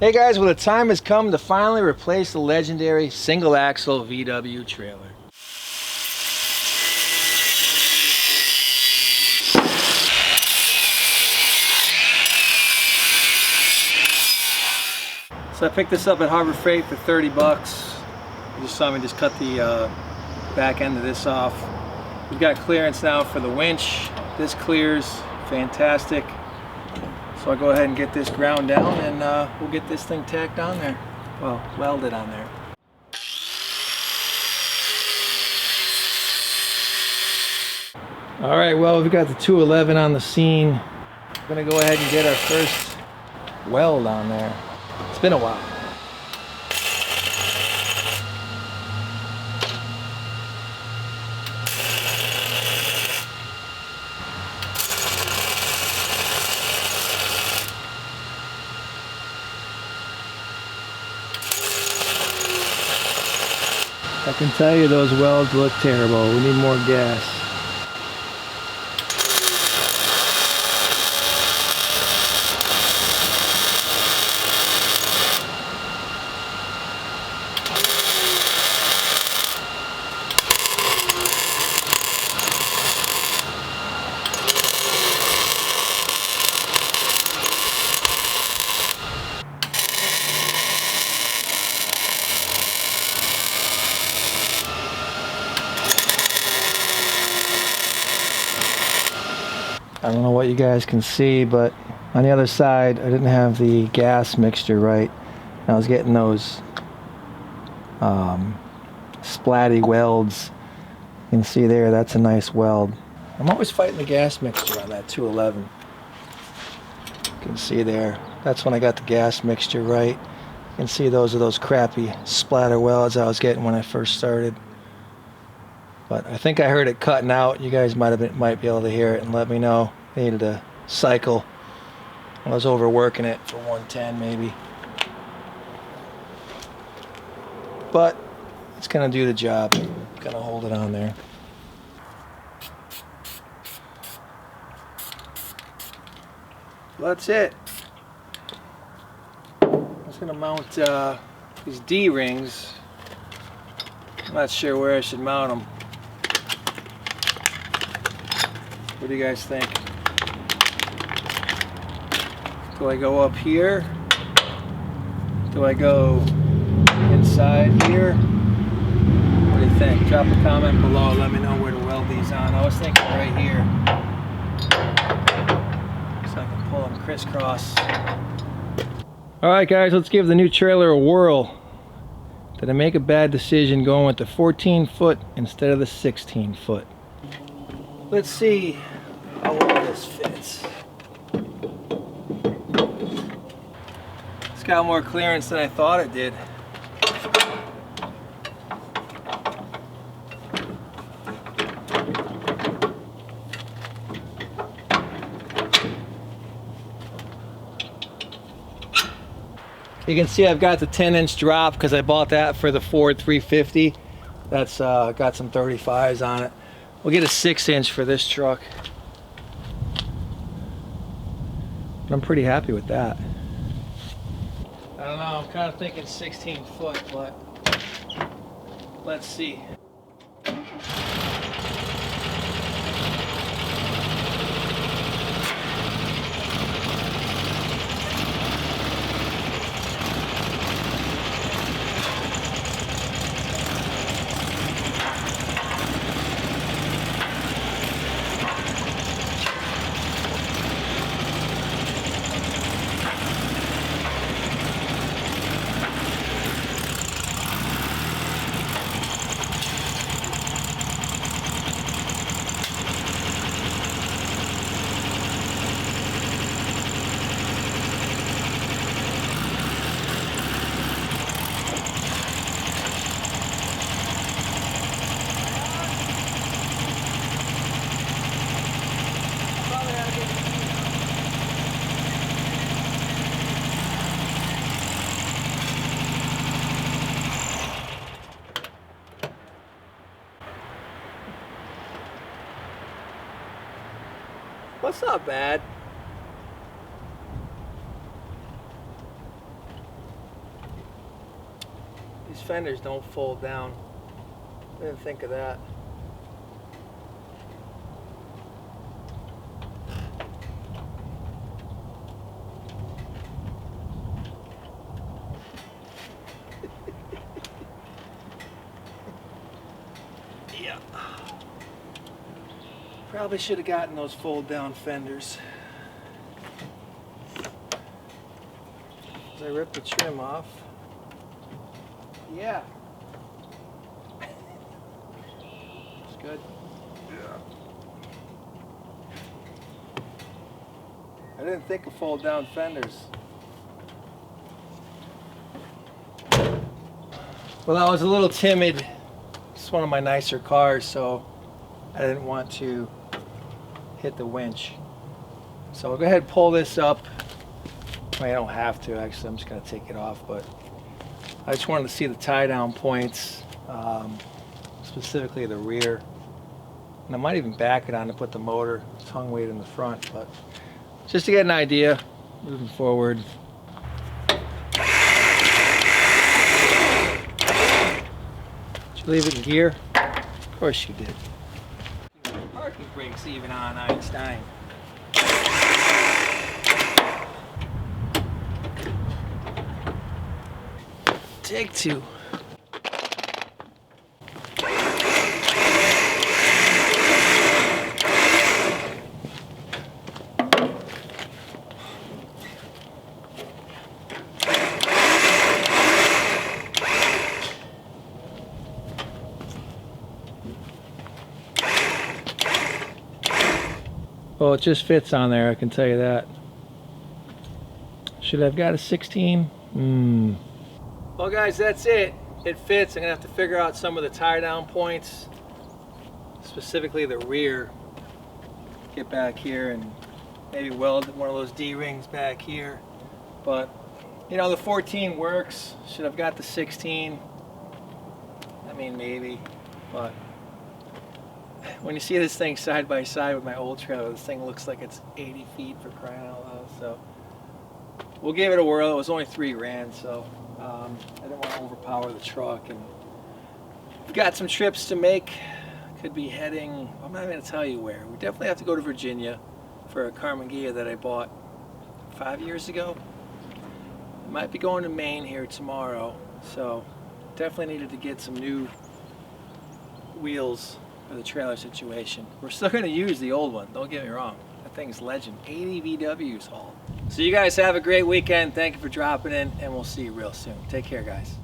Hey guys, well the time has come to finally replace the legendary single axle VW trailer. So I picked this up at Harbor Freight for 30 bucks. You just saw me just cut the back end of this off. We've got clearance now for the winch. This clears, fantastic. So I'll go ahead and get this ground down and we'll get this thing tacked on there. Well, welded on there. All right, well, we've got the 211 on the scene. I'm gonna go ahead and get our first weld on there. It's been a while. I can tell you those welds look terrible. We need more gas. I don't know what you guys can see, but on the other side I didn't have the gas mixture right. I was getting those splatty welds. You can see there, that's a nice weld. I'm always fighting the gas mixture on that 211. You can see there, that's when I got the gas mixture right. You can see those are those crappy splatter welds I was getting when I first started. But I think I heard it cutting out. You guys might be able to hear it and let me know. I needed a cycle. I was overworking it for 110 maybe. But it's gonna do the job. Gonna hold it on there. Well, that's it. I was gonna mount these D-rings. I'm not sure where I should mount them. What do you guys think? Do I go up here? Do I go inside here? What do you think? Drop a comment below. Let me know where to weld these on. I was thinking right here. So I can pull them crisscross. Alright guys, let's give the new trailer a whirl. Did I make a bad decision going with the 14-foot instead of the 16-foot? Let's see how well this fits. It's got more clearance than I thought it did. You can see I've got the 10-inch drop because I bought that for the Ford 350. That's got some 35s on it. We'll get a 6-inch for this truck. I'm pretty happy with that. I don't know, I'm kind of thinking 16 foot, but let's see. Well, it's not bad. These fenders don't fold down. I didn't think of that. Yeah. Probably should have gotten those fold down fenders. As I rip the trim off. Yeah. It's good. Yeah. I didn't think of fold down fenders. Well, I was a little timid. It's one of my nicer cars, so I didn't want to hit the winch. So I'll go ahead and pull this up. I don't have to, actually. I'm just going to take it off, but I just wanted to see the tie down points, specifically the rear. And I might even back it on to put the motor tongue weight in the front, but just to get an idea moving forward. Did you leave it in gear? Of course you did. Parking brakes even on Einstein. Take two. Well, it just fits on there, I can tell you that. Should I have got a 16? Well guys, that's it. It fits. I'm gonna have to figure out some of the tie down points, specifically the rear. Get back here and maybe weld one of those D-rings back here. But, you know, the 14 works. Should have got the 16. I mean, maybe, but when you see this thing side by side with my old trailer, this thing looks like it's 80 feet for crying out loud. So we'll give it a whirl. It was only 3 grand, so I didn't want to overpower the truck. And we've got some trips to make. Could be heading, I'm not going to tell you where. We definitely have to go to Virginia for a Carmen Ghia that I bought 5 years ago. Might be going to Maine here tomorrow, so definitely needed to get some new wheels for the trailer situation. We're still going to use the old one, don't get me wrong. That thing's legend. 80 VWs hauled. So you guys have a great weekend. Thank you for dropping in, and we'll see you real soon. Take care, guys.